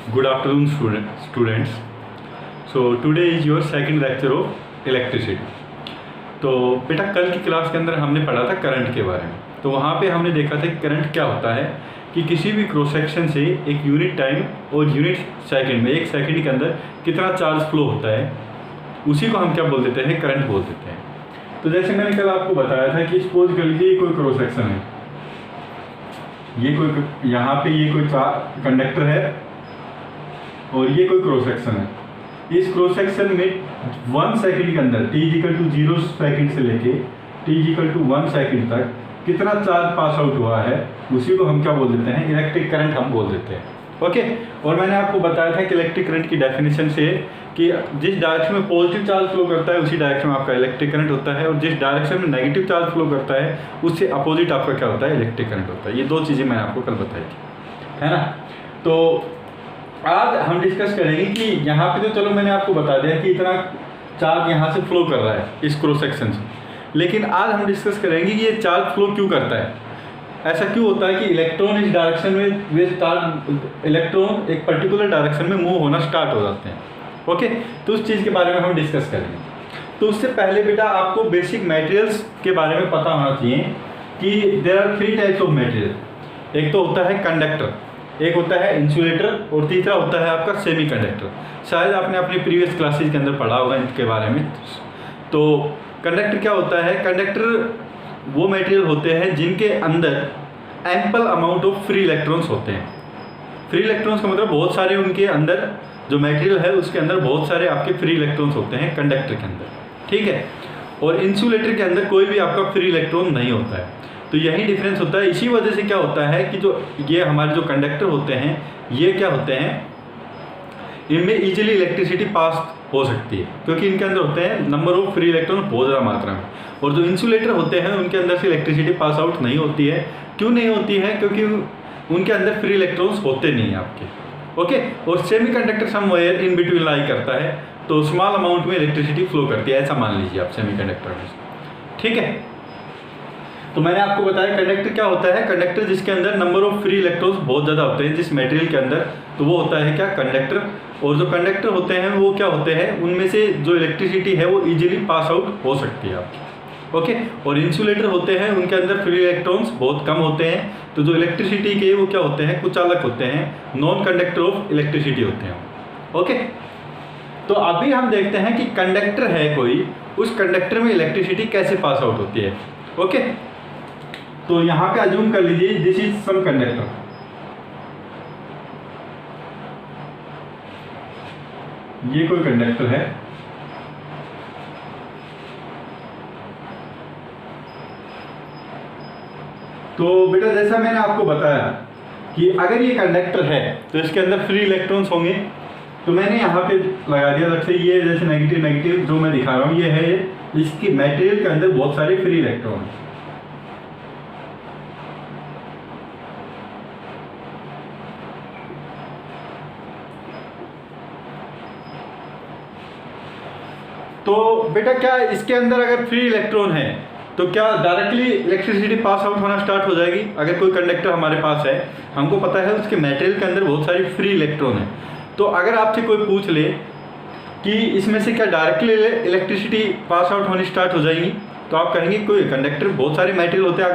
Good afternoon, students. So today is your second lecture of electricity. तो बेटा कल की क्लास के अंदर हमने पढ़ा था करंट के बारे में। तो वहाँ पे हमने देखा था कि करंट क्या होता है कि किसी भी क्रॉस सेक्शन से एक यूनिट टाइम और यूनिट सेकंड में, एक सेकंड के अंदर कितना चार्ज फ्लो होता है, उसी को हम क्या बोल देते हैं, करंट बोल देते हैं। तो जैसे मैंने कल आपको बताया था कि सपोज कर लीजिए कोई क्रॉस सेक्शन है, ये कोई यहाँ पे ये कोई कंडक्टर है और ये कोई क्रॉस सेक्शन है। इस क्रॉस सेक्शन में 1 सेकंड के अंदर t=0 सेकंड से लेके t=1 सेकंड तक कितना चार्ज पास आउट हुआ है, उसी को हम क्या बोल देते हैं, इलेक्ट्रिक करंट हम बोल देते हैं। ओके। और मैंने आपको बताया था कि इलेक्ट्रिक करंट की डेफिनेशन से कि जिस डायरेक्शन में पॉजिटिव चार्ज फ्लो करता है उसी डायरेक्शन में आपका इलेक्ट्रिक करंट होता है, और जिस डायरेक्शन में नेगेटिव चार्ज फ्लो करता है उससे अपोजिट आपका क्या होता है, इलेक्ट्रिक करंट होता है। ये दो चीज़ें मैंने आपको कल बताई थी, है ना। तो आज हम डिस्कस करेंगे कि यहाँ पे तो चलो मैंने आपको बता दिया कि इतना चार्ज यहाँ से फ्लो कर रहा है इस क्रॉस सेक्शन से, लेकिन आज हम डिस्कस करेंगे कि ये चार्ज फ्लो क्यों करता है, ऐसा क्यों होता है कि इलेक्ट्रॉन इस डायरेक्शन में इलेक्ट्रॉन एक पर्टिकुलर डायरेक्शन में मूव होना स्टार्ट हो जाते हैं। ओके। तो उस चीज़ के बारे में हम डिस्कस करेंगे। तो उससे पहले बेटा आपको बेसिक मटेरियल्स के बारे में पता होना चाहिए कि there are 3 types of material. एक तो होता है कंडक्टर, एक होता है इंसुलेटर, और तीसरा होता है आपका सेमी कंडक्टर। शायद आपने अपनी प्रीवियस क्लासेस के अंदर पढ़ा होगा इनके बारे में। तो कंडक्टर क्या होता है, कंडक्टर वो मटेरियल होते हैं जिनके अंदर ample amount of free electrons होते हैं। फ्री इलेक्ट्रॉन्स का मतलब बहुत सारे उनके अंदर जो मटेरियल है उसके अंदर बहुत सारे आपके फ्री इलेक्ट्रॉन्स होते हैं कंडक्टर के अंदर, ठीक है। और इंसुलेटर के अंदर कोई भी आपका फ्री इलेक्ट्रॉन नहीं होता है। तो यही डिफरेंस होता है। इसी वजह से क्या होता है कि जो ये हमारे जो कंडक्टर होते हैं ये क्या होते हैं, इनमें इजीली इलेक्ट्रिसिटी पास हो सकती है क्योंकि इनके अंदर होते हैं नंबर ऑफ फ्री इलेक्ट्रॉन बहुत ज़्यादा मात्रा में। और जो इंसुलेटर होते हैं उनके अंदर से इलेक्ट्रिसिटी पास आउट नहीं होती है। क्यों नहीं होती है? क्योंकि उनके अंदर फ्री इलेक्ट्रॉन्स होते नहीं हैं आपके। ओके। और semiconductor somewhere in between lie करता है, तो स्मॉल अमाउंट में इलेक्ट्रिसिटी फ्लो करती है, ऐसा मान लीजिए आप सेमी कंडक्टर में, ठीक है। तो मैंने आपको बताया कंडक्टर क्या होता है, कंडक्टर जिसके अंदर नंबर ऑफ फ्री इलेक्ट्रॉन्स बहुत ज़्यादा होते हैं जिस मटेरियल के अंदर, तो वो होता है क्या, कंडक्टर। और जो कंडक्टर होते हैं वो क्या होते हैं, उनमें से जो इलेक्ट्रिसिटी है वो इजीली पास आउट हो सकती है आपकी। ओके। और इंसुलेटर होते हैं उनके अंदर फ्री इलेक्ट्रॉन्स बहुत कम होते हैं, तो जो इलेक्ट्रिसिटी के वो क्या होते हैं, कुछ अलग होते हैं, नॉन कंडक्टर ऑफ इलेक्ट्रिसिटी होते हैं। ओके। तो अभी हम देखते हैं कि कंडक्टर है कोई, उस कंडक्टर में इलेक्ट्रिसिटी कैसे पास आउट होती है। ओके। तो यहाँ पे अज्यूम कर लीजिए दिस इज सम कंडक्टर, ये कोई कंडक्टर है, तो बेटा जैसा मैंने आपको बताया कि अगर ये कंडक्टर है तो इसके अंदर फ्री इलेक्ट्रॉन्स होंगे। तो मैंने यहाँ पे लगा दिया, जैसे ये जैसे नेगेटिव नेगेटिव जो मैं दिखा रहा हूँ ये है, इसकी मटेरियल के अंदर बहुत सारे फ्री इलेक्ट्रॉन हैं। तो बेटा क्या इसके अंदर अगर फ्री इलेक्ट्रॉन है तो क्या डायरेक्टली इलेक्ट्रिसिटी पास आउट होना स्टार्ट हो जाएगी? अगर कोई कंडक्टर हमारे पास है, हमको पता है उसके मटेरियल के अंदर बहुत सारी फ्री इलेक्ट्रॉन है, तो अगर आपसे कोई पूछ ले कि इसमें से क्या डायरेक्टली इलेक्ट्रिसिटी पास आउट होनी स्टार्ट हो जाएगी, तो आप कहेंगे कोई कंडक्टर बहुत सारे मटेरियल होते हैं,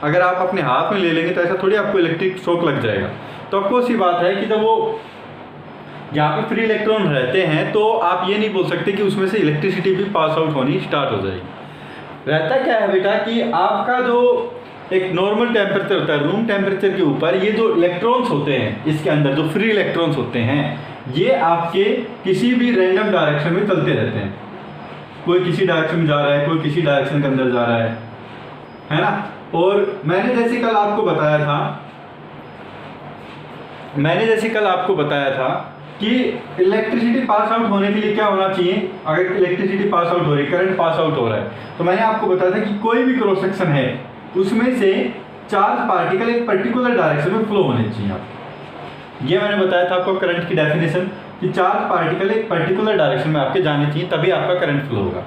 अगर आप अपने हाथ में ले लेंगे तो ऐसा थोड़ी आपको इलेक्ट्रिक शॉक लग जाएगा। तो आपको सी बात है कि जब वो जहाँ पे फ्री इलेक्ट्रॉन रहते हैं तो आप ये नहीं बोल सकते कि उसमें से इलेक्ट्रिसिटी भी पास आउट होनी स्टार्ट हो जाएगी। रहता क्या है बेटा कि आपका जो एक नॉर्मल टेम्परेचर होता है, रूम टेम्परेचर के ऊपर ये जो इलेक्ट्रॉन्स होते हैं इसके अंदर जो फ्री इलेक्ट्रॉन्स होते हैं ये आपके किसी भी रैंडम डायरेक्शन में चलते रहते हैं। कोई किसी डायरेक्शन में जा रहा है, कोई किसी डायरेक्शन के अंदर जा रहा है ना। और मैंने जैसे कल आपको बताया था कि इलेक्ट्रिसिटी पास आउट होने के लिए क्या होना चाहिए, अगर इलेक्ट्रिसिटी पास आउट हो रही है, करंट पास आउट हो रहा है, तो मैंने आपको बताया था कि कोई भी क्रॉस सेक्शन है उसमें से चार्ज पार्टिकल एक पर्टिकुलर डायरेक्शन में फ्लो होने चाहिए आपको। ये मैंने बताया था आपको करंट की डेफिनेशन कि चार्ज पार्टिकल एक पर्टिकुलर डायरेक्शन में आपके जाने चाहिए, तभी आपका करंट फ्लो होगा।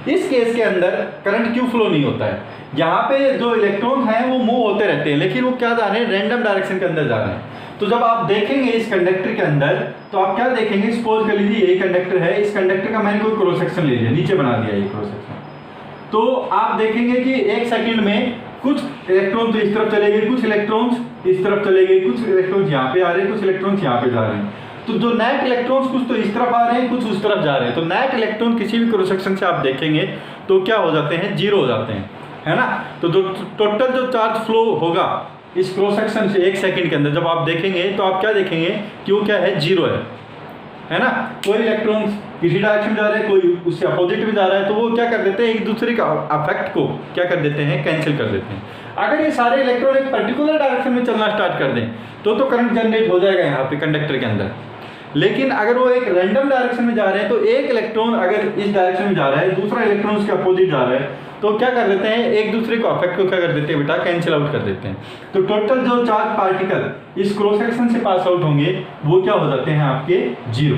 इस केस के अंदर करंट क्यों फ्लो नहीं होता है, यहाँ पे जो इलेक्ट्रॉन हैं वो मूव होते रहते हैं, लेकिन वो क्या जा रहे हैं, रैंडम डायरेक्शन के अंदर जा रहे हैं। तो जब आप देखेंगे इस कंडक्टर के अंदर तो आप क्या देखेंगे, सपोज कर लीजिए यही कंडक्टर है, इस कंडक्टर का मैंने कोई क्रॉस सेक्शन ले लिया, नीचे बना दिया ये क्रॉस सेक्शन, तो आप देखेंगे कि एक सेकंड में कुछ इलेक्ट्रॉन तो इस तरफ चले गए, कुछ इलेक्ट्रॉन्स इस तरफ चले गए, कुछ इलेक्ट्रॉन्स यहाँ पे आ रहे हैं, कुछ इलेक्ट्रॉन्स यहाँ पे जा रहे हैं। तो जो नेट इलेक्ट्रॉन्स कुछ तो इस तरफ आ रहे हैं, कुछ उस तरफ जा रहे हैं। तो नेट इलेक्ट्रॉन किसी भी क्रॉस सेक्शन से आप देखेंगे तो क्या हो जाते हैं, जीरो हो जाते हैं, है ना। तो जो टोटल जो चार्ज फ्लो होगा इस क्रॉस सेक्शन से एक सेकंड के अंदर जब आप देखेंगे तो आप क्या देखेंगे कि वो क्या है, जीरो है ना। कोई इलेक्ट्रॉन्स किसी डायरेक्शन में जा रहे हैं, कोई उससे अपोजिट में जा रहा है, तो वो क्या कर देते हैं, एक दूसरे का अफेक्ट को क्या कर देते हैं, कैंसिल कर देते हैं। अगर ये सारे इलेक्ट्रॉन एक पर्टिकुलर डायरेक्शन में चलना स्टार्ट कर दें तो करंट जनरेट हो जाएगा यहाँ पे कंडक्टर के अंदर। लेकिन अगर वो एक रैंडम डायरेक्शन में जा रहे हैं तो एक इलेक्ट्रॉन अगर इस डायरेक्शन में जा रहा है, दूसरा इलेक्ट्रॉन उसके अपोजिट जा रहा है, तो क्या कर देते हैं, एक दूसरे को अफेक्ट को क्या कर देते हैं बेटा, कैंसिल आउट कर देते हैं। तो टोटल जो चार्ज पार्टिकल इस क्रॉस सेक्शन से पास आउट होंगे वो क्या हो जाते हैं आपके, जीरो।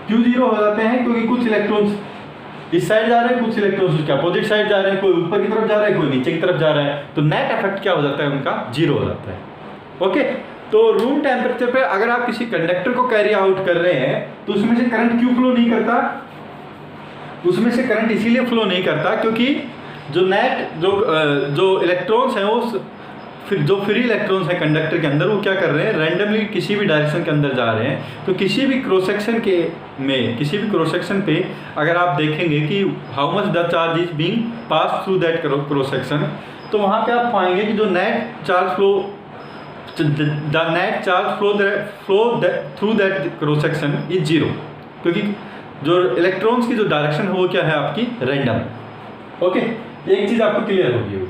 क्यों जीरो हो जाते हैं, क्योंकि कुछ इलेक्ट्रॉन्स इस साइड जा रहे हैं, कुछ इलेक्ट्रॉन्स उसके अपोजिट साइड जा रहे हैं, कोई ऊपर की तरफ जा रहा है, कोई नीचे की तरफ जा रहा है, तो नेट इफेक्ट क्या हो जाता है उनका, जीरो हो जाता है। ओके, तो रूम टेम्परेचर पे अगर आप किसी कंडक्टर को कैरी आउट कर रहे हैं तो उसमें से करंट क्यों फ्लो नहीं करता, उसमें से करंट इसीलिए फ्लो नहीं करता क्योंकि जो नेट जो इलेक्ट्रॉन्स हैं वो फिर जो फ्री इलेक्ट्रॉन्स हैं कंडक्टर के अंदर वो क्या कर रहे हैं, रैंडमली किसी भी डायरेक्शन के अंदर जा रहे हैं। तो किसी भी क्रॉस सेक्शन किसी भी क्रॉस सेक्शन पे अगर आप देखेंगे कि how much the charge is being pass through that cross section, तो वहाँ पे आप पाएंगे कि जो net charge flow through that cross section is zero, क्योंकि जो इलेक्ट्रॉन्स की जो डायरेक्शन है वो क्या है आपकी, रैंडम। ओके, एक चीज आपको क्लियर होगी।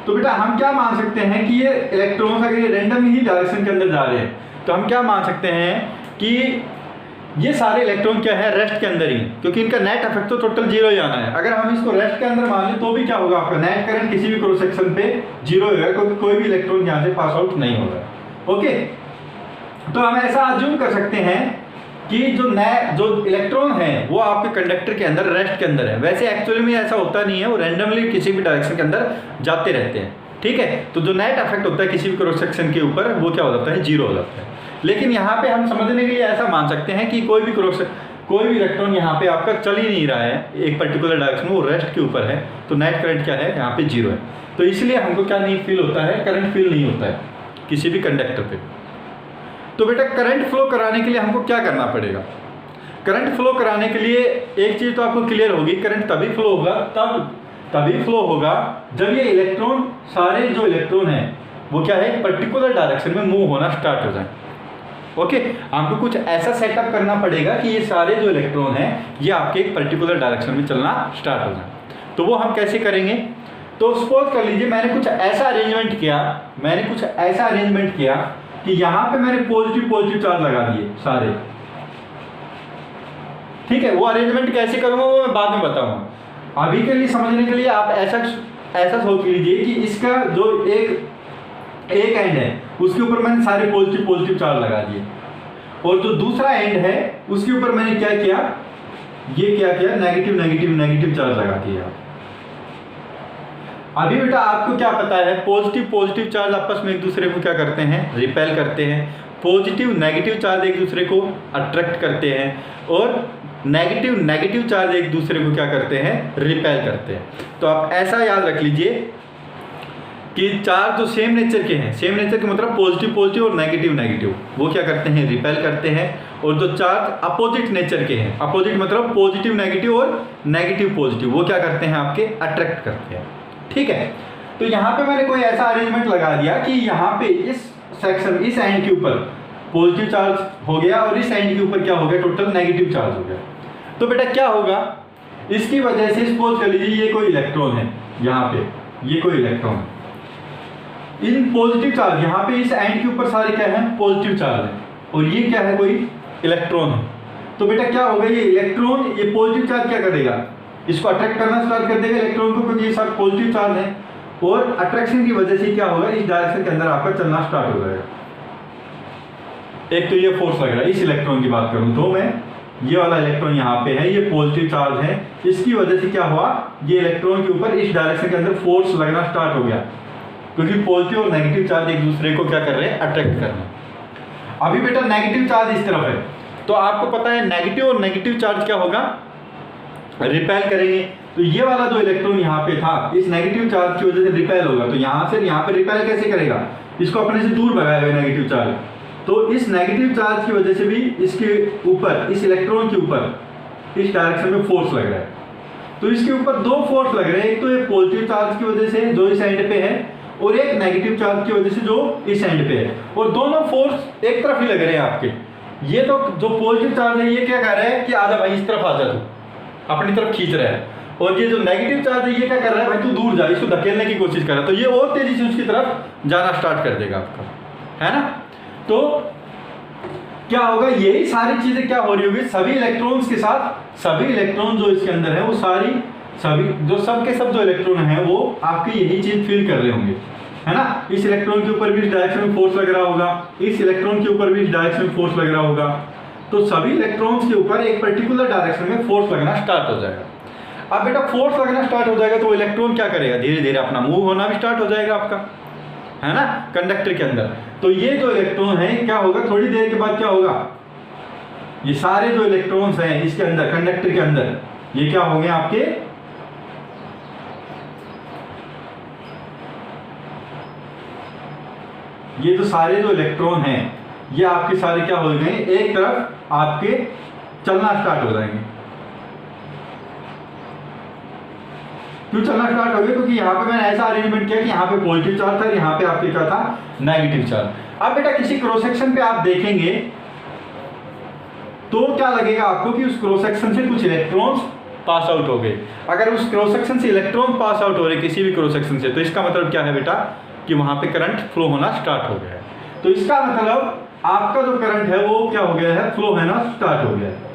तो बेटा हम क्या मान सकते हैं कि ये इलेक्ट्रॉन्स अगर ये रैंडम ही डायरेक्शन के अंदर जा रहे हैं तो हम क्या मान सकते हैं कि ये सारे इलेक्ट्रॉन क्या है, रेस्ट के अंदर ही, क्योंकि इनका नेट इफेक्ट तो टोटल जीरो ही आना है। अगर हम इसको रेस्ट के अंदर मान लें तो भी क्या होगा, आपका नेट करंट किसी भी क्रॉस सेक्शन पे जीरो होगा, क्योंकि कोई भी इलेक्ट्रॉन यहाँ से पास आउट नहीं होगा। ओके, तो हम ऐसा अज्यूम कर सकते हैं कि जो इलेक्ट्रॉन है वो आपके कंडक्टर के अंदर रेस्ट के अंदर है। वैसे एक्चुअली में ऐसा होता नहीं है, वो रैंडमली किसी भी डायरेक्शन के अंदर जाते रहते हैं, ठीक है। तो जो नेट इफेक्ट होता है किसी भी क्रॉस सेक्शन के ऊपर वो क्या हो जाता है, जीरो हो जाता है। लेकिन यहाँ पे हम समझने के लिए ऐसा मान सकते हैं कि कोई भी इलेक्ट्रॉन यहाँ पे आपका चल ही नहीं रहा है एक पर्टिकुलर डायरेक्शन में, वो रेस्ट के ऊपर है, तो नेट करंट क्या है, यहाँ पे जीरो है। तो इसलिए हमको क्या नहीं फील होता है, करंट फील नहीं होता है किसी भी कंडक्टर पे। तो बेटा करंट फ्लो कराने के लिए हमको क्या करना पड़ेगा, करंट फ्लो कराने के लिए एक चीज़ तो आपको क्लियर होगी, करंट तभी फ्लो होगा जब ये इलेक्ट्रॉन, सारे जो इलेक्ट्रॉन हैं वो क्या है, पर्टिकुलर डायरेक्शन में मूव होना स्टार्ट हो जाए। ओके, आपको कुछ ऐसा सेटअप करना पड़ेगा कि ये सारे जो इलेक्ट्रॉन हैं ये आपके एक पर्टिकुलर डायरेक्शन में चलना स्टार्ट हो जाए। तो वो हम कैसे करेंगे, तो सपोज कर लीजिए मैंने कुछ ऐसा अरेंजमेंट किया कि यहाँ पे मैंने पॉजिटिव चार्ज लगा दिए सारे, ठीक है। वो अरेंजमेंट कैसे करूँगा वो मैं बाद में बताऊँगा। अभी के लिए समझने के लिए आप ऐसा सोच लीजिए कि इसका जो एक एंड है उसके ऊपर मैंने सारे पॉजिटिव चार्ज लगा दिए, और जो दूसरा एंड है उसके ऊपर मैंने क्या किया, नेगेटिव चार्ज लगा दिया। अभी बेटा आपको क्या पता है, पॉजिटिव चार्ज आपस में एक दूसरे को क्या करते हैं, रिपेल करते हैं। नेगेटिव चार्ज एक दूसरे को अट्रैक्ट करते हैं, और नेगेटिव चार्ज एक दूसरे को क्या करते हैं, रिपेल करते हैं। तो आप ऐसा याद रख लीजिए कि चार्ज जो सेम नेचर के हैं, सेम नेचर के मतलब पॉजिटिव और नेगेटिव, वो क्या करते हैं, रिपेल करते हैं। और जो चार्ज अपोजिट नेचर के हैं, अपोजिट मतलब पॉजिटिव नेगेटिव और नेगेटिव पॉजिटिव, वो क्या करते हैं, आपके अट्रैक्ट करते हैं, ठीक है। तो यहाँ पे मैंने कोई ऐसा अरेंजमेंट लगा दिया कि यहाँ पे इस सेक्शन, इस एंड के ऊपर पॉजिटिव चार्ज हो गया और इस एंड के ऊपर क्या हो गया, टोटल नेगेटिव चार्ज हो गया। तो बेटा क्या होगा, इसकी वजह से सपोज कर लीजिए ये कोई इलेक्ट्रॉन है, यहाँ पे ये कोई इलेक्ट्रॉन है, इन पॉजिटिव चार्ज यहाँ पे इस एंड के ऊपर सारे क्या है, पॉजिटिव चार्ज है, और ये क्या है, कोई इलेक्ट्रॉन है। तो बेटा क्या होगा, ये इलेक्ट्रॉन, ये पॉजिटिव चार्ज क्या करेगा, इसको अट्रैक्ट करना स्टार्ट कर देगा इलेक्ट्रॉन को, क्योंकि ये सब पॉजिटिव चार्ज है, और अट्रैक्शन की वजह से क्या होगा, इस डायरेक्शन के अंदर आपका चलना स्टार्ट हो जाएगा। एक तो ये फोर्स लग रहा है, इस इलेक्ट्रॉन की बात करूं तो मैं, ये वाला इलेक्ट्रॉन यहाँ पे है, ये पॉजिटिव चार्ज है, इसकी वजह से क्या हुआ, ये इलेक्ट्रॉन के ऊपर इस डायरेक्शन के अंदर फोर्स लगना स्टार्ट हो गया, क्योंकि पॉजिटिव और नेगेटिव चार्ज एक दूसरे को क्या कर रहे हैं, अट्रैक्ट कर रहे हैं। अभी बेटा नेगेटिव चार्ज इस तरफ है, तो आपको पता है नेगेटिव और नेगेटिव चार्ज क्या होगा, रिपेल करेंगे। तो ये वाला जो इलेक्ट्रॉन यहाँ पे था, इस नेगेटिव चार्ज की वजह से रिपेल होगा, तो यहाँ से यहाँ पे रिपेल कैसे करेगा, इसको अपने से दूर भगाएगा नेगेटिव चार्ज। तो इस नेगेटिव चार्ज की वजह से भी इसके ऊपर, इस इलेक्ट्रॉन के ऊपर इस डायरेक्शन में फोर्स लग रहा है। तो इसके ऊपर दो फोर्स लग रहे हैं, एक तो ये पॉजिटिव चार्ज की वजह से जो इस एंड पे है, और एक नेगेटिव चार्ज की वजह से जो इस एंड पे है, और दोनों फोर्स एक तरफ ही लग रहे हैं आपके। ये तो जो पॉजिटिव चार्ज है ये क्या कह रहा है कि आजा भाई इस तरफ आ जा, तू अपनी तरफ खींच रहा है, और ये जो नेगेटिव चार्ज है ये क्या कर रहा है, भाई तू दूर जा, इसको धकेलने की कोशिश कर रहा है, तो ये और तेजी से उसकी तरफ जाना स्टार्ट कर देगा आपका, है ना। तो क्या होगा, यही सारी चीजें क्या हो रही होगी, सभी इलेक्ट्रॉन्स के साथ, सभी इलेक्ट्रॉन जो इसके अंदर है वो सभी जो सब के सब जो इलेक्ट्रॉन है वो आपकी यही चीज फील कर रहे होंगे, है ना। इस इलेक्ट्रॉन के ऊपर भी इस डायरेक्शन में फोर्स लग रहा होगा, इस इलेक्ट्रॉन के ऊपर भी इस डायरेक्शन में फोर्स लग रहा होगा, तो सभी इलेक्ट्रॉन्स के ऊपर एक पर्टिकुलर डायरेक्शन में फोर्स लगना स्टार्ट हो जाएगा। अब बेटा फोर्स लगना स्टार्ट हो जाएगा तो इलेक्ट्रॉन क्या करेगा, धीरे धीरे अपना मूव होना भी स्टार्ट हो जाएगा आपका, है ना, कंडक्टर के अंदर। तो ये जो इलेक्ट्रॉन है क्या होगा, थोड़ी देर के बाद क्या होगा, ये सारे जो इलेक्ट्रॉन्स हैं इसके अंदर, कंडक्टर के अंदर, ये क्या हो गए आपके, ये जो सारे जो इलेक्ट्रॉन हैं ये आपके सारे क्या हो गए, एक तरफ आपके चलना स्टार्ट हो जाएंगे। क्यों चलना स्टार्ट हो गया, क्योंकि यहाँ पे मैंने ऐसा अरेंजमेंट किया कि यहाँ पे पॉजिटिव चार्ज था, यहाँ पे आपके क्या था, नेगेटिव चार्ज। अब बेटा किसी क्रॉस सेक्शन पे आप देखेंगे तो क्या लगेगा आपको कि उस क्रॉस सेक्शन से कुछ इलेक्ट्रॉन्स पास आउट हो गए। अगर उस क्रॉस सेक्शन से इलेक्ट्रॉन पास आउट हो रहे किसी भी क्रॉस सेक्शन से, तो इसका मतलब क्या है बेटा कि वहां पे करंट फ्लो होना स्टार्ट हो गया है। तो इसका मतलब आपका जो करंट है वो क्या हो गया है, फ्लो होना स्टार्ट हो गया है।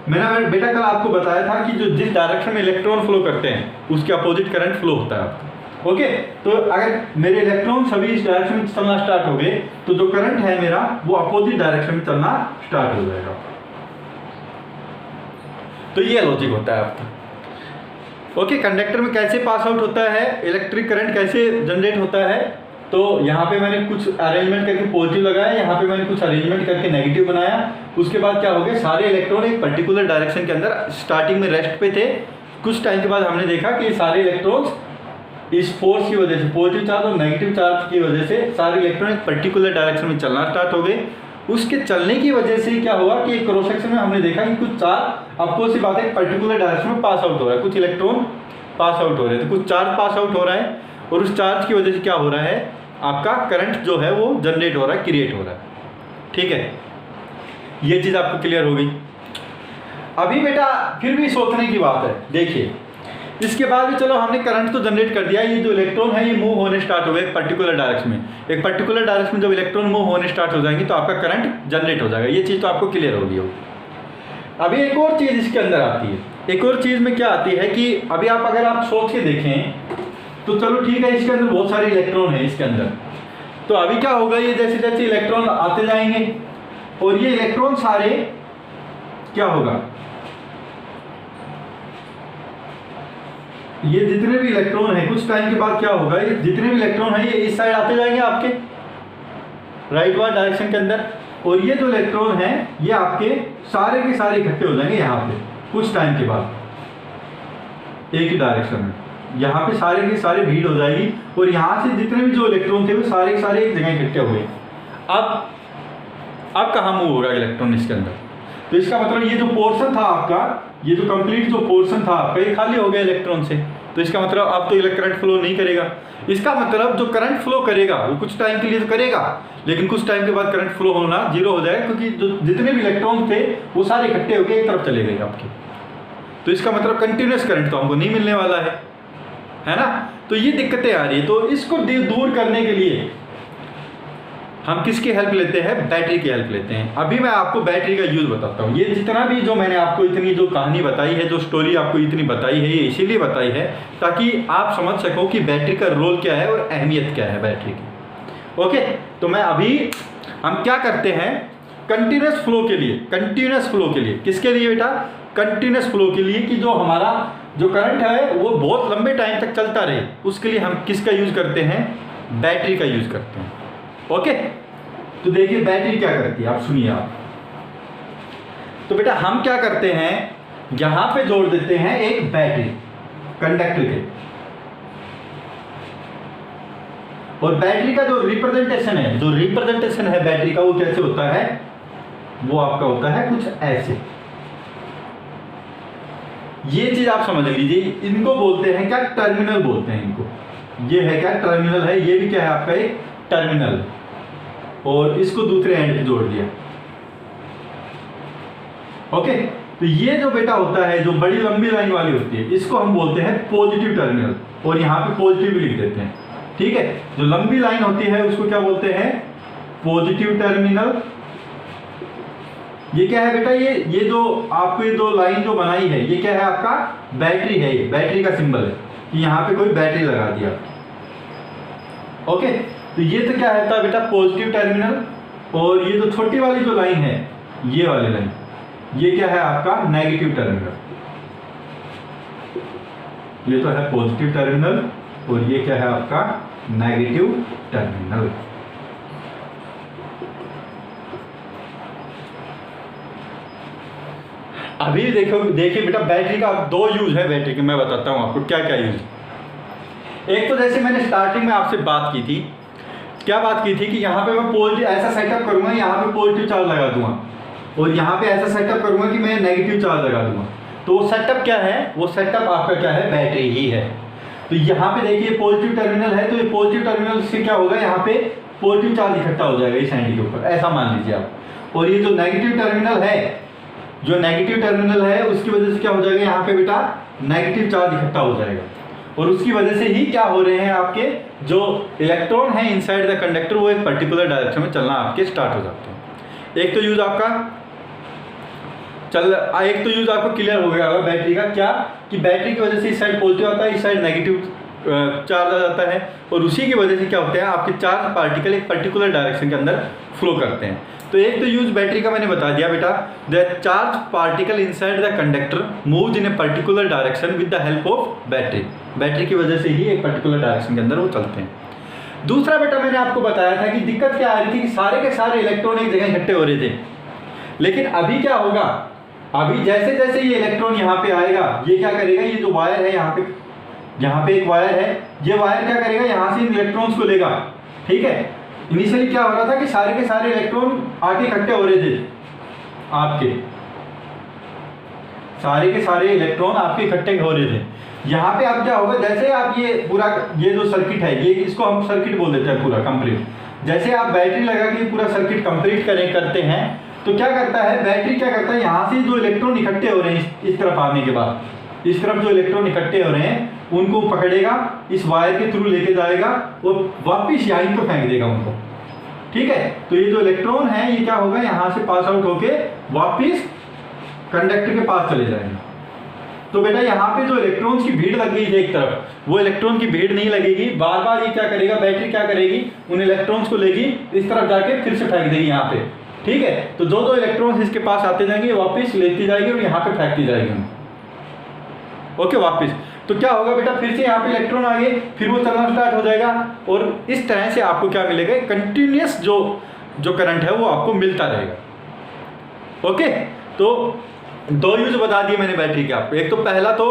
मैंने बेटा कल आपको बताया था कि जो जिस डायरेक्शन में इलेक्ट्रॉन फ्लो करते हैं उसके अपोजिट करंट फ्लो होता है आपका। ओके, तो अगर मेरे इलेक्ट्रॉन सभी इस डायरेक्शन में चलना स्टार्ट हो गए तो जो करंट है मेरा वो अपोजिट डायरेक्शन में चलना स्टार्ट हो जाएगा। तो ये लॉजिक होता है आपका। ओके, कंडक्टर में कैसे पास आउट होता है, इलेक्ट्रिक करंट कैसे जनरेट होता है, तो यहाँ पे मैंने कुछ अरेंजमेंट करके पॉजिटिव लगाया, यहाँ पे मैंने कुछ अरेंजमेंट करके नेगेटिव बनाया। उसके बाद क्या हो गया, सारे इलेक्ट्रॉन एक पर्टिकुलर डायरेक्शन के अंदर स्टार्टिंग में रेस्ट पे थे, कुछ टाइम के बाद हमने देखा कि सारे इलेक्ट्रॉन्स इस फोर्स की वजह से, पॉजिटिव चार्ज और नेगेटिव चार्ज की वजह से सारे इलेक्ट्रॉन एक पर्टिकुलर डायरेक्शन में चलना स्टार्ट हो गए। उसके चलने की वजह से क्या हुआ कि एक क्रॉस सेक्शन में हमने देखा कि कुछ चार्ज, आपको सी बात है, पर्टिकुलर डायरेक्शन में पास आउट हो रहा है, कुछ इलेक्ट्रॉन पास आउट हो रहे थे, कुछ चार्ज पास आउट हो रहा है, और उस चार्ज की वजह से क्या हो रहा है, आपका करंट जो है वो जनरेट हो रहा है, क्रिएट हो रहा है। ठीक है, ये चीज़ आपको क्लियर हो गई। अभी बेटा फिर भी सोचने की बात है, देखिए इसके बाद भी चलो हमने करंट तो जनरेट कर दिया, ये जो इलेक्ट्रॉन है ये मूव होने स्टार्ट हो गए एक पर्टिकुलर डायरेक्शन में। एक पर्टिकुलर डायरेक्शन में जब इलेक्ट्रॉन मूव होने स्टार्ट हो जाएंगे तो आपका करंट जनरेट हो जाएगा, ये चीज़ तो आपको क्लियर होगी। अभी एक और चीज़ इसके अंदर आती है, एक और चीज़ में क्या आती है कि अभी आप अगर आप सोच के देखें तो चलो ठीक है, इसके अंदर बहुत सारे इलेक्ट्रॉन है इसके अंदर, तो अभी क्या होगा, ये जैसे जैसे इलेक्ट्रॉन आते जाएंगे और ये इलेक्ट्रॉन सारे क्या होगा, ये जितने भी इलेक्ट्रॉन है कुछ टाइम के बाद क्या होगा, ये जितने भी इलेक्ट्रॉन है ये इस साइड आते जाएंगे आपके राइट वार्ड डायरेक्शन के अंदर, और ये जो इलेक्ट्रॉन है ये आपके सारे के सारे इकट्ठे हो जाएंगे यहाँ पे कुछ टाइम के बाद एक ही डायरेक्शन में, यहाँ पे सारे के सारे भीड़ हो जाएगी और यहाँ से जितने भी जो इलेक्ट्रॉन थे वो सारे के सारे एक जगह इकट्ठे हो गए। अब कहाँ मूव होगा इलेक्ट्रॉन इसके अंदर, तो इसका मतलब ये जो पोर्शन था आपका, ये जो कंप्लीट जो पोर्शन था आपका ये खाली हो गया इलेक्ट्रॉन से, तो इसका मतलब अब तो करंट फ्लो नहीं करेगा। इसका मतलब जो करंट फ्लो करेगा वो कुछ टाइम के लिए तो करेगा, लेकिन कुछ टाइम के बाद करंट फ्लो होना जीरो हो जाएगा, क्योंकि जो जितने भी इलेक्ट्रॉन थे वो सारे इकट्ठे होकर एक तरफ चले गए आपके। तो इसका मतलब कंटिन्यूस करंट तो हमको नहीं मिलने वाला है ना। तो ये दिक्कतें आ रही है, तो इसको दूर करने के लिए हम किसकी हेल्प लेते हैं, बैटरी की हेल्प लेते हैं। अभी मैं आपको बैटरी का यूज़ बताता हूँ। ये जितना भी जो मैंने आपको इतनी जो कहानी बताई है, जो स्टोरी आपको इतनी बताई है, ये इसीलिए बताई है ताकि आप समझ सको कि बैटरी का रोल क्या है और अहमियत क्या है बैटरी की। ओके, तो मैं अभी हम क्या करते हैं, कंटिन्यूस फ्लो के लिए, कंटिन्यूस फ्लो के लिए, किसके लिए बेटा? कंटिन्यूस फ्लो के लिए, कि जो हमारा जो करंट है वो बहुत लंबे टाइम तक चलता रहे, उसके लिए हम किसका यूज करते हैं? बैटरी का यूज करते हैं। ओके, तो देखिए बैटरी क्या करती है, आप सुनिए आप। तो बेटा हम क्या करते हैं, यहां पे जोड़ देते हैं एक बैटरी कंडक्टर के, और बैटरी का जो रिप्रेजेंटेशन है बैटरी का, वो कैसे होता है? वो आपका होता है कुछ ऐसे। ये चीज आप समझ लीजिए, इनको बोलते हैं क्या? टर्मिनल बोलते हैं इनको। ये है क्या? टर्मिनल है। ये भी क्या है आपका? एक टर्मिनल। और इसको दूसरे एंड पे जोड़ दिया। ओके, तो ये जो बेटा होता है, जो बड़ी लंबी लाइन वाली होती है, इसको हम बोलते हैं पॉजिटिव टर्मिनल, और यहाँ पे पॉजिटिव भी लिख देते हैं। ठीक है, जो लंबी लाइन होती है उसको क्या बोलते हैं? Positive terminal. ये क्या है बेटा? ये जो आपको ये दो लाइन जो बनाई है, ये क्या है आपका? बैटरी है। ये बैटरी का सिंबल है कि यहाँ पे कोई बैटरी लगा दिया। ओके, तो ये तो क्या है बेटा? Positive terminal. और ये जो छोटी वाली जो लाइन है, ये वाली लाइन, ये क्या है आपका? Negative terminal. ये तो है पॉजिटिव टर्मिनल, और ये क्या है आपका? Negative terminal. अभी देखिए बेटा, बैटरी का दो यूज है बैटरी के, मैं बताता हूं आपको क्या क्या यूज। एक तो जैसे मैंने स्टार्टिंग में आपसे बात की थी, क्या बात की थी कि यहाँ पे मैं पॉजिटिव ऐसा सेटअप करूंगा, यहाँ पे पॉजिटिव चार्ज लगा दूंगा, और यहाँ पे ऐसा सेटअप करूंगा कि मैं नेगेटिव चार्ज लगा दूंगा। तो वो सेटअप क्या है? वो सेटअप आपका क्या है? बैटरी ही है। तो यहाँ पे देखिए पॉजिटिव टर्मिनल है, तो ये पॉजिटिव टर्मिनल से क्या होगा? यहाँ पे पॉजिटिव चार्ज इकट्ठा हो जाएगा इस एंड के ऊपर, ऐसा मान लीजिए आप। और ये जो नेगेटिव टर्मिनल है, उसकी वजह से क्या हो जाएगा? यहाँ पे बेटा नेगेटिव चार्ज इकट्ठा हो जाएगा, और उसकी वजह से ही क्या हो रहे हैं? आपके जो इलेक्ट्रॉन है इनसाइड द कंडक्टर, वो एक पर्टिकुलर डायरेक्शन में चलना आपके स्टार्ट हो जाते हैं। एक तो यूज आपको क्लियर हो गया होगा बैटरी का, क्या कि बैटरी की वजह से इस साइड पॉजिटिव आता है, इस साइड नेगेटिव चार्ज आ जाता है, और उसी की वजह से क्या होता है? आपके चार्ज पार्टिकल एक पर्टिकुलर डायरेक्शन के अंदर फ्लो करते हैं। तो एक तो यूज बैटरी का मैंने बता दिया बेटा, the charge particle inside the conductor moves in a particular direction with the help of battery. Battery की वजह से ही एक पर्टिकुलर डायरेक्शन के अंदर वो चलते हैं। दूसरा बेटा मैंने आपको बताया था कि दिक्कत क्या आ रही थी कि सारे के सारे इलेक्ट्रॉन एक जगह इकट्ठे हो रहे थे, लेकिन अभी क्या होगा? अभी जैसे जैसे ये इलेक्ट्रॉन यहाँ पे आएगा, ये क्या करेगा? ये जो वायर है यहाँ पे एक वायर है, ये वायर क्या करेगा? यहाँ से इन इलेक्ट्रॉन्स को लेगा। ठीक है, इनिशियली क्या हो रहा था कि सारे के सारे इलेक्ट्रॉन आके इकट्ठे हो रहे थे, आपके सारे के सारे इलेक्ट्रॉन आपके इकट्ठे हो रहे थे। यहाँ पे अब क्या होगा? जैसे आप ये जो सर्किट है, ये इसको हम सर्किट बोल देते हैं पूरा कंप्लीट। जैसे आप बैटरी लगा के पूरा सर्किट कंप्लीट करते हैं, तो क्या करता है बैटरी? क्या करता है? यहाँ से जो इलेक्ट्रॉन इकट्ठे हो रहे हैं इस तरफ आने के बाद, इस तरफ जो इलेक्ट्रॉन इकट्ठे हो रहे हैं उनको पकड़ेगा, इस वायर के थ्रू लेके जाएगा और वापिस यहीं पे फेंक देगा उनको। ठीक है, तो ये जो इलेक्ट्रॉन है ये क्या होगा? यहाँ से पास आउट होके वापिस कंडक्टर के पास चले जाएंगे। तो बेटा यहाँ पे जो इलेक्ट्रॉन्स की भीड़ लग गई है एक तरफ, वो इलेक्ट्रॉन की भीड़ नहीं लगेगी, बार बार ये क्या करेगा? बैटरी क्या करेगी? उन इलेक्ट्रॉन्स को लेगी, इस तरफ जाके फिर से फेंक देगी यहाँ पे। ठीक है, तो जो इलेक्ट्रॉन्स इसके पास आते जाएंगे वापिस लेती जाएगी और यहाँ पे फेंकती जाएगी। ओके, वापिस तो क्या होगा बेटा? फिर से यहाँ पे इलेक्ट्रॉन आ गए, फिर वो चलना स्टार्ट हो जाएगा, और इस तरह से आपको क्या मिलेगा? कंटिन्यूस जो करंट है वो आपको मिलता रहेगा। ओके, तो दो यूज बता दिए मैंने बैटरी के आपको। एक तो पहला तो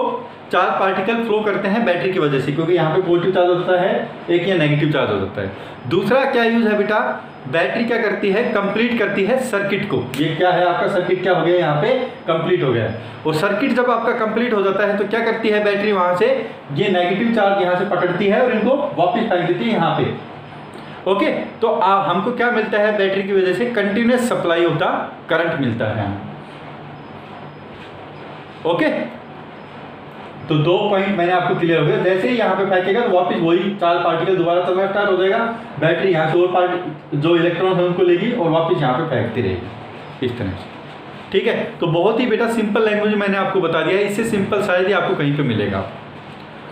चार्ज पार्टिकल फ्लो करते हैं बैटरी की वजह से, क्योंकि यहाँ पे पॉजिटिव चार्ज होता है, एक ये नेगेटिव चार्ज हो जाता है। दूसरा क्या यूज है बेटा? बैटरी क्या करती है? कंप्लीट करती है सर्किट को। ये क्या है आपका? सर्किट क्या हो गया? यहाँ पे कंप्लीट हो गया। और सर्किट जब आपका कंप्लीट हो जाता है तो क्या करती है बैटरी? वहां से ये नेगेटिव चार्ज यहाँ से पकड़ती है और इनको वापस फेंक देती है यहाँ पे। ओके, तो हमको क्या मिलता है? बैटरी की वजह से continuous supply of the current मिलता है। ओके, तो दो पॉइंट मैंने आपको क्लियर हो गया। जैसे ही यहाँ पे फेंकेगा तो वापस वही चार्ज पार्टिकल दोबारा चलना स्टार्ट हो जाएगा, बैटरी यहाँ से और जो इलेक्ट्रॉन है उनको लेगी और वापस यहाँ पे फेंकती रहेगी इस तरह से। ठीक है, तो बहुत ही बेटा सिंपल लैंग्वेज मैंने आपको बता दिया है, इससे सिंपल शायद ही आपको कहीं पे मिलेगा।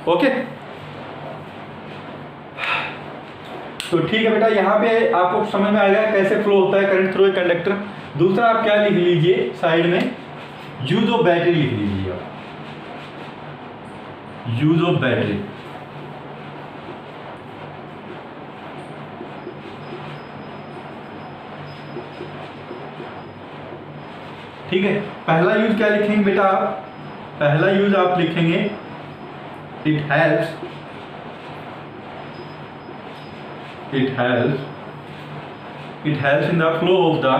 ओके, तो ठीक है बेटा, यहाँ पे आपको समझ में आ गया कैसे फ्लो होता है करंट थ्रू ए कंडक्टर। दूसरा आप क्या लिख लीजिए साइड में, यूज ऑफ बैटरी लिख लीजिए आप, यूज ऑफ बैटरी। ठीक है, पहला यूज क्या लिखेंगे बेटा आप, पहला यूज आप लिखेंगे it helps in the flow of the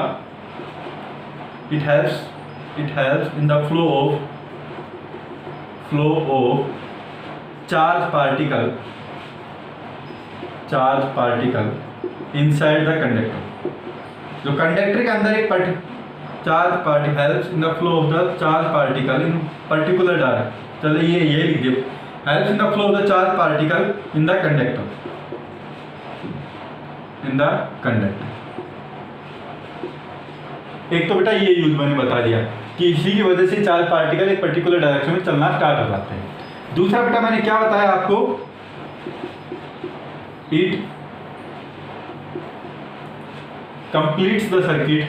it helps in the flow of charge particle inside the conductor। जो कंडक्टर के अंदर एक charge particle helps in the flow of the charge particle in particular direction. चलिए ये लिख दिए, helps in the flow of the charge particle in the conductor. एक तो बेटा ये यूज मैंने बता दिया कि इसी की वजह से चार्ज पार्टिकल एक पर्टिकुलर डायरेक्शन में चलना स्टार्ट हो जाते हैं। दूसरा बेटा मैंने क्या बताया आपको, it completes the circuit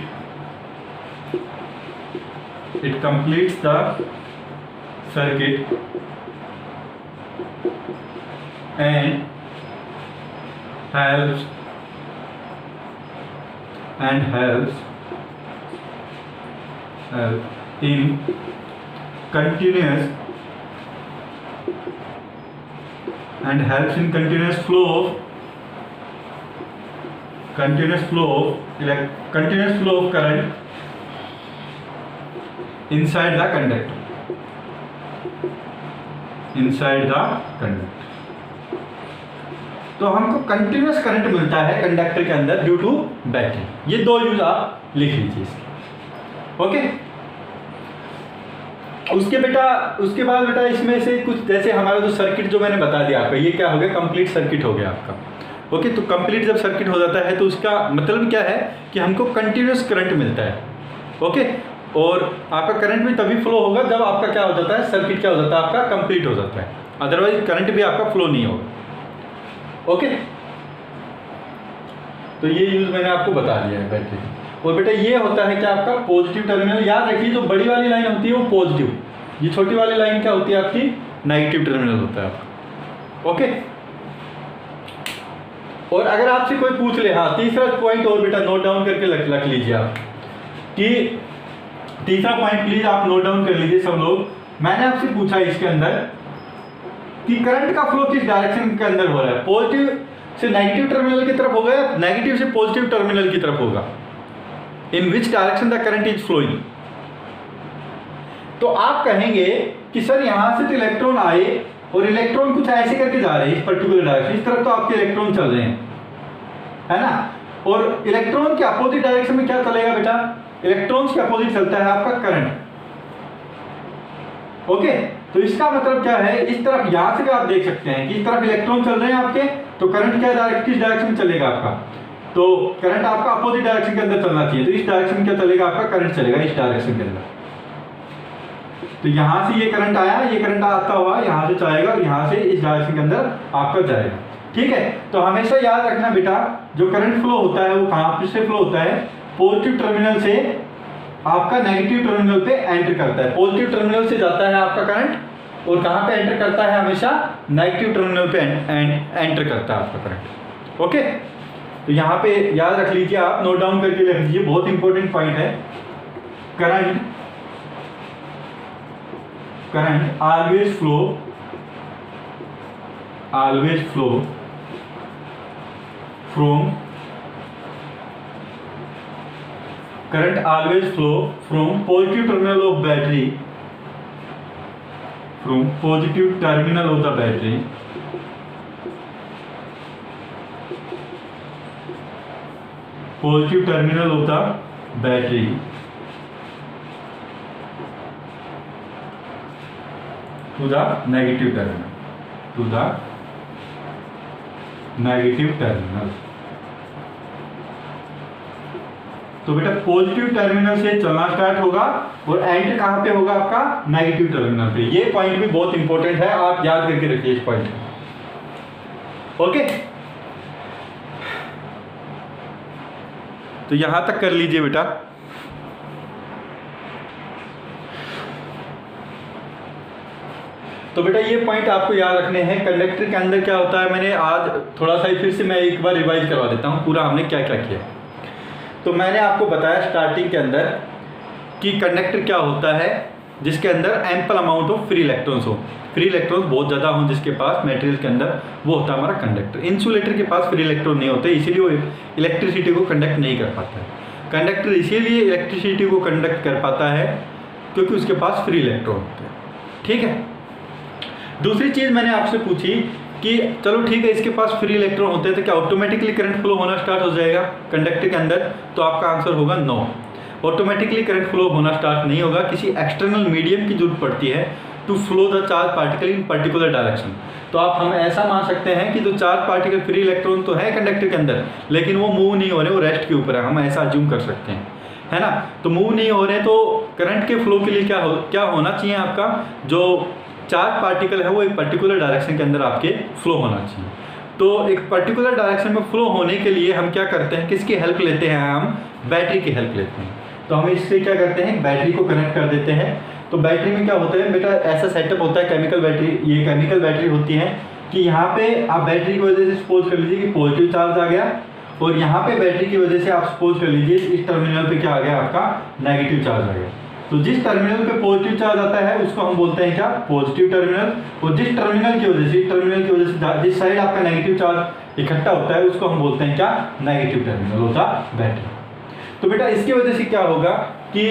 and helps in continuous flow of current inside the conductor। तो हमको कंटिन्यूस करंट मिलता है कंडक्टर के अंदर ड्यू टू बैटरी। ये दो यूज आप लिख लीजिए इसके। ओके, उसके बाद बेटा इसमें से कुछ जैसे हमारा जो सर्किट जो मैंने बता दिया आपका, ये क्या हो गया, कंप्लीट सर्किट हो गया आपका। ओके, तो कंप्लीट जब सर्किट हो जाता है तो उसका मतलब क्या है कि हमको कंटिन्यूस करंट मिलता है। ओके, और आपका करंट भी तभी फ्लो होगा जब आपका क्या हो जाता है, सर्किट क्या हो जाता है, आपका कंप्लीट हो जाता है, अदरवाइज करंट भी आपका फ्लो नहीं होगा। ओके, तो ये यूज मैंने आपको बता दिया है बैटरी। और बेटा ये होता है कि आपका पॉजिटिव टर्मिनल, याद रखिए जो बड़ी वाली लाइन होती है वो पॉजिटिव, ये छोटी वाली लाइन क्या होती है आपकी, नेगेटिव टर्मिनल होता है आपका। ओके, और अगर आपसे कोई पूछ ले, हाँ तीसरा पॉइंट और बेटा नोट डाउन करके रख लीजिए आप, कि तीसरा पॉइंट प्लीज आप नोट डाउन कर लीजिए सब लोग। मैंने आपसे पूछा इसके अंदर कि करंट का फ्लो किस डायरेक्शन के अंदर हो रहा है, पॉजिटिव से नेगेटिव टर्मिनल की तरफ होगा या नेगेटिव से पॉजिटिव टर्मिनल की तरफ होगा, in which direction the current is flowing. तो आप कहेंगे कि सर यहां से तो इलेक्ट्रॉन आए और इलेक्ट्रॉन कुछ ऐसे करके जा रहे हैं इस पर्टिकुलर डायरेक्शन, इस तरफ तो आपके इलेक्ट्रॉन चल रहे हैं, है ना, और इलेक्ट्रॉन के अपोजिट डायरेक्शन में क्या चलेगा बेटा, इलेक्ट्रॉन्स के अपोजिट चलता है आपका करंट। ओके, तो इसका मतलब क्या है, इस तरफ यहां से भी आप देख सकते हैं कि इस तरफ इलेक्ट्रॉन चल रहे हैं आपके, तो करंट क्या किस डायरेक्शन में चलेगा आपका, तो करंट आपका अपोजिट डायरेक्शन के अंदर चलना चाहिए, तो इस डायरेक्शन में क्या चलेगा आपका, करंट चलेगा इस डायरेक्शन के अंदर। तो यहां से ये करंट आया, ये करंट आता हुआ यहां से जाएगा और यहां से इस डायरेक्शन के अंदर आपका जाएगा। ठीक है, तो हमेशा याद रखना बेटा, जो करंट फ्लो होता है वो कहां से फ्लो होता है, पॉजिटिव टर्मिनल से आपका नेगेटिव टर्मिनल पे एंटर करता है। पॉजिटिव टर्मिनल से जाता है आपका करंट और कहां पे एंटर करता है, हमेशा नेगेटिव टर्मिनल पे एंटर करता है आपका करंट। ओके, तो यहाँ पे याद रख लीजिए आप, नोट डाउन करके रख लीजिए, बहुत इंपॉर्टेंट पॉइंट है। Current always flow from positive terminal of battery, to the negative terminal, तो बेटा पॉजिटिव टर्मिनल से चलना स्टार्ट होगा और एंटर कहां पे होगा आपका, नेगेटिव टर्मिनल पे। ये पॉइंट भी बहुत इंपॉर्टेंट है, आप याद करके रखिए इस पॉइंट को। ओके, तो यहां तक कर लीजिए बेटा। तो बेटा ये पॉइंट आपको याद रखने हैं। कंडक्टर के अंदर क्या होता है, मैंने आज थोड़ा सा फिर से मैं एक बार रिवाइज करवा देता हूँ पूरा हमने क्या क्या किया। तो मैंने आपको बताया स्टार्टिंग के अंदर कि कंडक्टर क्या होता है, जिसके अंदर ample amount of free electrons हो, फ्री इलेक्ट्रॉन्स बहुत ज़्यादा हों जिसके पास मटेरियल के अंदर, वो होता है हमारा कंडक्टर। इंसुलेटर के पास फ्री इलेक्ट्रॉन नहीं होते, इसीलिए वो इलेक्ट्रिसिटी को कंडक्ट नहीं कर पाता है। कंडक्टर इसीलिए इलेक्ट्रिसिटी को कंडक्ट कर पाता है क्योंकि उसके पास फ्री इलेक्ट्रॉन होते हैं। ठीक है, दूसरी चीज़ मैंने आपसे पूछी कि चलो ठीक है, इसके पास फ्री इलेक्ट्रॉन होते हैं तो क्या ऑटोमेटिकली करंट फ्लो होना स्टार्ट हो जाएगा कंडक्टर के अंदर? तो आपका आंसर होगा नो, ऑटोमेटिकली करंट फ्लो होना स्टार्ट नहीं होगा। किसी एक्सटर्नल मीडियम की जरूरत पड़ती है to flow the charge particle in particular direction. तो आप हम ऐसा मान सकते हैं कि जो चार्ज पार्टिकल फ्री इलेक्ट्रॉन तो है कंडक्टर के अंदर, लेकिन वो मूव नहीं हो रहे, वो रेस्ट के ऊपर है, हम ऐसा अज्यूम कर सकते हैं, है ना। तो मूव नहीं हो रहे तो करंट के फ्लो के लिए क्या होना चाहिए, आपका जो चार्ज पार्टिकल है वो एक पर्टिकुलर डायरेक्शन के अंदर आपके फ्लो होना चाहिए। तो एक पर्टिकुलर डायरेक्शन में फ्लो होने के लिए हम क्या करते हैं, किसकी हेल्प लेते हैं, हम बैटरी की हेल्प लेते हैं। तो हम इससे क्या करते हैं, बैटरी को कनेक्ट कर देते हैं। तो बैटरी में क्या होता है बेटा, ऐसा सेटअप होता है केमिकल बैटरी, ये केमिकल बैटरी होती है कि यहाँ पे आप बैटरी की वजह से सपोज कर लीजिए कि पॉजिटिव चार्ज आ गया, और यहाँ पे बैटरी की वजह से आप सपोज कर लीजिए इस टर्मिनल पे क्या आ गया, आपका नेगेटिव चार्ज आ गया। तो जिस टर्मिनल पे पॉजिटिव चार्ज आता है उसको हम बोलते हैं क्या, पॉजिटिव टर्मिनल। और जिस टर्मिनल की वजह से, इस टर्मिनल की वजह से जिस साइड आपका नेगेटिव चार्ज इकट्ठा होता है उसको हम बोलते हैं क्या, नेगेटिव टर्मिनल होता बैटरी। तो बेटा इसकी वजह से क्या होगा कि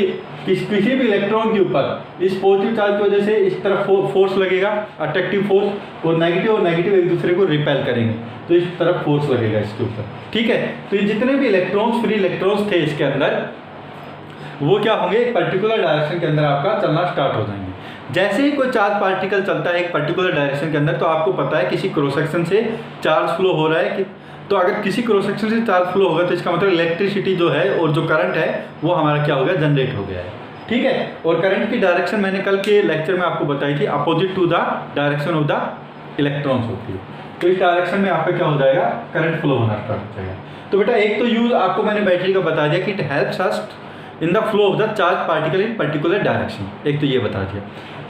किसी भी इलेक्ट्रॉन के ऊपर इस पॉजिटिव चार्ज की वजह से इस तरफ फोर्स लगेगा, अट्रैक्टिव फोर्स, और नेगेटिव एक दूसरे को रिपेल करेंगे, तो इस तरफ फोर्स लगेगा इसके ऊपर। ठीक है, तो ये जितने भी इलेक्ट्रॉन्स, फ्री इलेक्ट्रॉन्स थे इसके अंदर, वो क्या होंगे, एक पर्टिकुलर डायरेक्शन के अंदर आपका चलना स्टार्ट हो जाएंगे। जैसे ही कोई चार्ज पार्टिकल चलता है एक पर्टिकुलर डायरेक्शन के अंदर, तो आपको पता है किसी क्रॉस सेक्शन से चार्ज फ्लो हो रहा है कि, तो अगर किसी क्रॉस सेक्शन से चार्ज फ्लो होगा तो इसका मतलब इलेक्ट्रिसिटी जो है और जो करंट है वो हमारा क्या हो गया, जनरेट हो गया है। ठीक है, और करंट की डायरेक्शन मैंने कल के लेक्चर में आपको बताई थी, opposite to the direction of the electrons होती है। तो इस डायरेक्शन में आपका क्या हो जाएगा, करंट फ्लो होना स्टार्ट हो जाएगा। तो बेटा एक तो यूज आपको मैंने बैटरी का बता दिया कि it helps us in the flow of the charge particle in particular direction, एक तो ये बता दिया।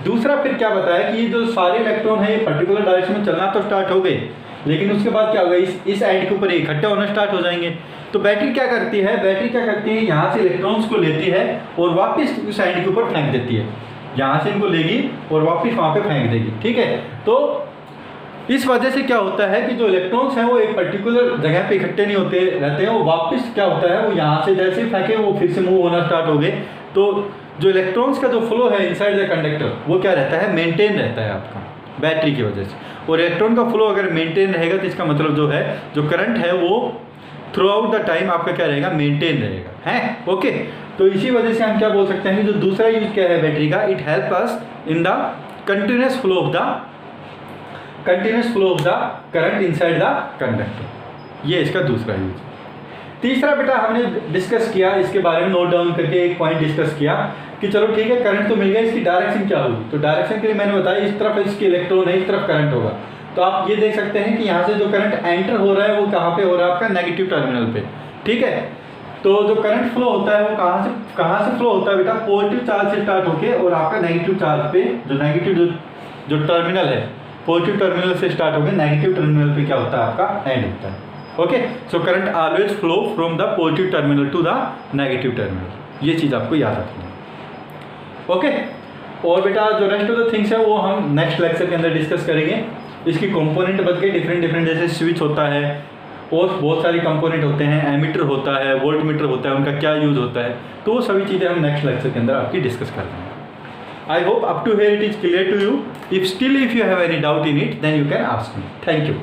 दूसरा फिर क्या बताया कि ये जो सारे इलेक्ट्रॉन है ये पर्टिकुलर डायरेक्शन में चलना तो स्टार्ट हो गए, लेकिन उसके बाद क्या होगा, इस एंड के ऊपर इकट्ठे होना स्टार्ट हो जाएंगे। तो बैटरी क्या करती है, यहाँ से इलेक्ट्रॉन्स को लेती है और वापस उस एंड के ऊपर फेंक देती है, यहाँ से इनको लेगी और वापस वहाँ पे फेंक देगी। ठीक है, तो इस वजह से क्या होता है कि जो इलेक्ट्रॉन्स हैं वो एक पर्टिकुलर जगह पे इकट्ठे नहीं होते रहते हैं, वो वापस क्या होता है, वो यहाँ से जैसे ही फेंके वो फिर से मूव होना स्टार्ट हो गए। तो जो इलेक्ट्रॉन्स का जो फ्लो है इनसाइड द कंडक्टर वो क्या रहता है, मेंटेन रहता है आपका बैटरी की वजह से। और इलेक्ट्रॉन का फ्लो अगर मेंटेन रहेगा तो इसका मतलब जो है, जो करंट है वो थ्रू आउट द टाइम आपका क्या रहेगा, मेंटेन रहेगा, है। ओके, तो इसी वजह से हम क्या बोल सकते हैं, जो दूसरा यूज क्या है बैटरी का, it help us in the continuous flow of the current inside the conductor, ये इसका दूसरा यूज। तीसरा बेटा हमने डिस्कस किया, इसके बारे में नोट डाउन करके एक पॉइंट डिस्कस किया कि चलो ठीक है करंट तो मिल गया, इसकी डायरेक्शन क्या होगी। तो डायरेक्शन के लिए मैंने बताया इस तरफ इसके इलेक्ट्रॉन है, इस तरफ करंट होगा। तो आप ये देख सकते हैं कि यहाँ से जो करंट एंटर हो रहा है वो कहाँ पे हो रहा है, आपका नेगेटिव टर्मिनल पे। ठीक है, तो जो करंट फ्लो होता है वो कहाँ से फ्लो होता है बेटा, पॉजिटिव चार्ज से स्टार्ट होके और आपका नेगेटिव चार्ज पे, जो नेगेटिव जो टर्मिनल है, पॉजिटिव टर्मिनल से स्टार्ट होकर नेगेटिव टर्मिनल पे क्या होता है, आपका एंड होता है। Okay, so current always flow from the positive terminal to the negative terminal, ये चीज़ आपको याद रखनी है। ओके, और बेटा जो रेस्ट ऑफ द थिंग्स है वो हम नेक्स्ट लेक्चर के अंदर डिस्कस करेंगे। इसकी कंपोनेंट बच गए डिफरेंट, जैसे स्विच होता है और बहुत सारी कंपोनेंट होते हैं, एमीटर होता है, वोल्ट मीटर होता है, उनका क्या यूज़ होता है, तो वो सभी चीज़ें हम नेक्स्ट लेक्चर के अंदर आपकी डिस्कस कर देंगे। I hope up to here it is clear to you. If you have any doubt in it, then you can ask me. Thank you.